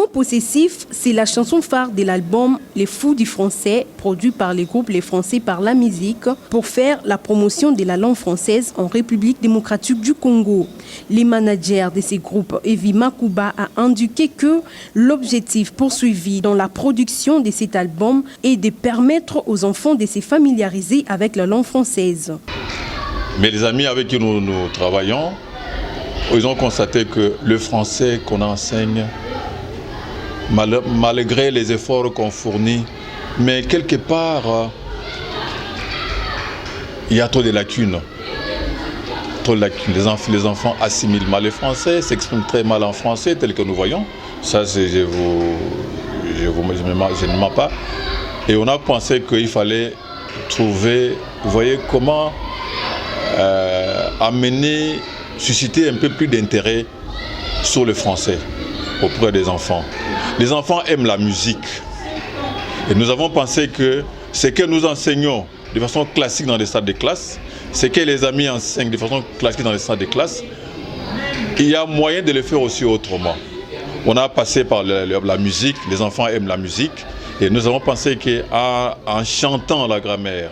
Enfants possessifs, c'est la chanson phare de l'album Les Fous du Français, produit par le groupe Les Français par la musique, pour faire la promotion de la langue française en République démocratique du Congo. Les managers de ces groupes, Evie Makuba, a indiqué que l'objectif poursuivi dans la production de cet album est de permettre aux enfants de se familiariser avec la langue française. Mais les amis avec qui nous travaillons, ils ont constaté que le français qu'on enseigne, malgré les efforts qu'on fournit, mais quelque part, il y a trop de lacunes. Les enfants assimilent mal le français, s'expriment très mal en français, tel que nous voyons. Ça, je ne mens pas. Et on a pensé qu'il fallait trouver, vous voyez, comment susciter un peu plus d'intérêt sur le français auprès des enfants. Les enfants aiment la musique. Et nous avons pensé que ce que nous enseignons de façon classique dans les salles de classe, ce que les amis enseignent de façon classique dans les salles de classe, il y a moyen de le faire aussi autrement. On a passé par la musique, les enfants aiment la musique, et nous avons pensé qu'en chantant la grammaire,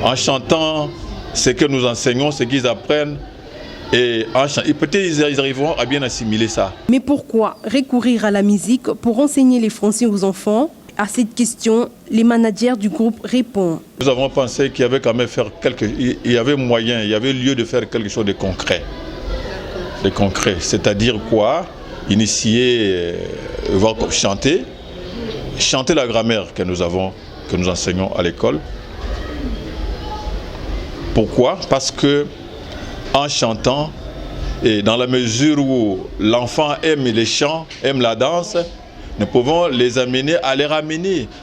en chantant ce que nous enseignons, ce qu'ils apprennent, et peut-être ils arriveront à bien assimiler ça. Mais pourquoi recourir à la musique pour enseigner les français aux enfants? À cette question, les managers du groupe répondent. Nous avons pensé qu'il y avait quand même il y avait moyen, il y avait lieu de faire quelque chose de concret. De concret, c'est-à-dire quoi? Initier, chanter la grammaire que nous enseignons à l'école. Pourquoi? Parce que en chantant, et dans la mesure où l'enfant aime les chants, aime la danse, nous pouvons les amener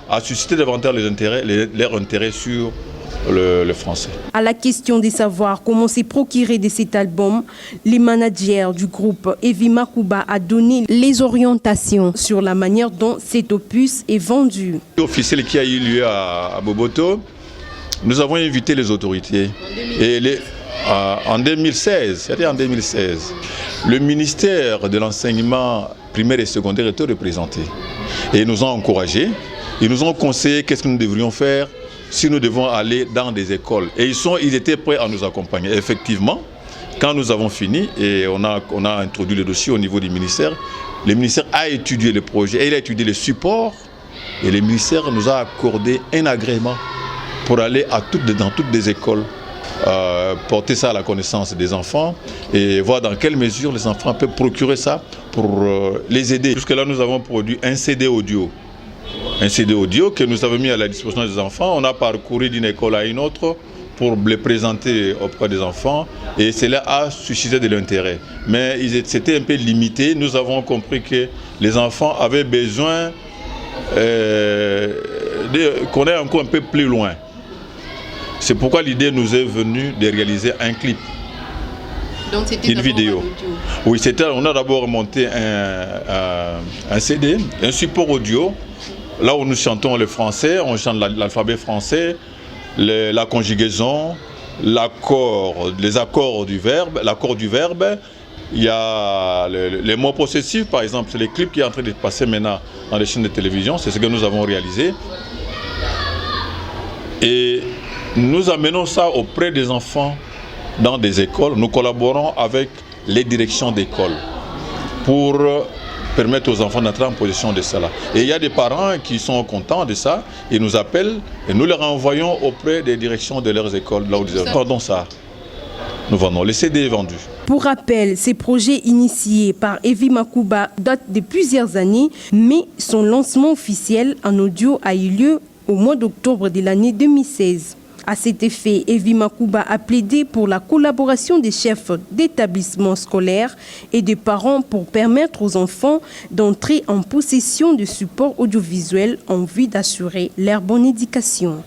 à susciter davantage leur intérêt sur le français. À la question de savoir comment se procurer de cet album, les managers du groupe Evie Makuba a donné les orientations sur la manière dont cet opus est vendu. Officiel qui a eu lieu à Boboto, nous avons invité les autorités. En 2016, c'était en 2016, le ministère de l'enseignement primaire et secondaire était représenté. Et ils nous ont encouragés, ils nous ont conseillé qu'est-ce que nous devrions faire si nous devons aller dans des écoles. Et ils étaient prêts à nous accompagner. Et effectivement, quand nous avons fini et on a introduit le dossier au niveau du ministère, le ministère a étudié le projet et il a étudié les supports. Et le ministère nous a accordé un agrément pour aller dans toutes les écoles. Porter ça à la connaissance des enfants et voir dans quelle mesure les enfants peuvent procurer ça pour les aider. Jusque-là, nous avons produit un CD audio. Un CD audio que nous avons mis à la disposition des enfants. On a parcouru d'une école à une autre pour les présenter auprès des enfants et cela a suscité de l'intérêt. Mais c'était un peu limité. Nous avons compris que les enfants avaient besoin qu'on aille encore un peu plus loin. C'est pourquoi l'idée nous est venue de réaliser un clip, donc une vidéo. Oui, on a d'abord monté un CD, un support audio, là où nous chantons le français, on chante l'alphabet français, la conjugaison, les accords du verbe, l'accord du verbe. Il y a les mots possessifs, par exemple, c'est les clips qui sont en train de passer maintenant dans les chaînes de télévision, c'est ce que nous avons réalisé. Et nous amenons ça auprès des enfants dans des écoles. Nous collaborons avec les directions d'école pour permettre aux enfants d'entrer en possession de cela. Et il y a des parents qui sont contents de ça, ils nous appellent et nous les renvoyons auprès des directions de leurs écoles. Là où nous vendons ça. Nous vendons. Le CD est vendu. Pour rappel, ces projets initiés par Evie Makuba datent de plusieurs années, mais son lancement officiel en audio a eu lieu au mois d'octobre de l'année 2016. À cet effet, Evie Makuba a plaidé pour la collaboration des chefs d'établissements scolaires et des parents pour permettre aux enfants d'entrer en possession de supports audiovisuels en vue d'assurer leur bonne éducation.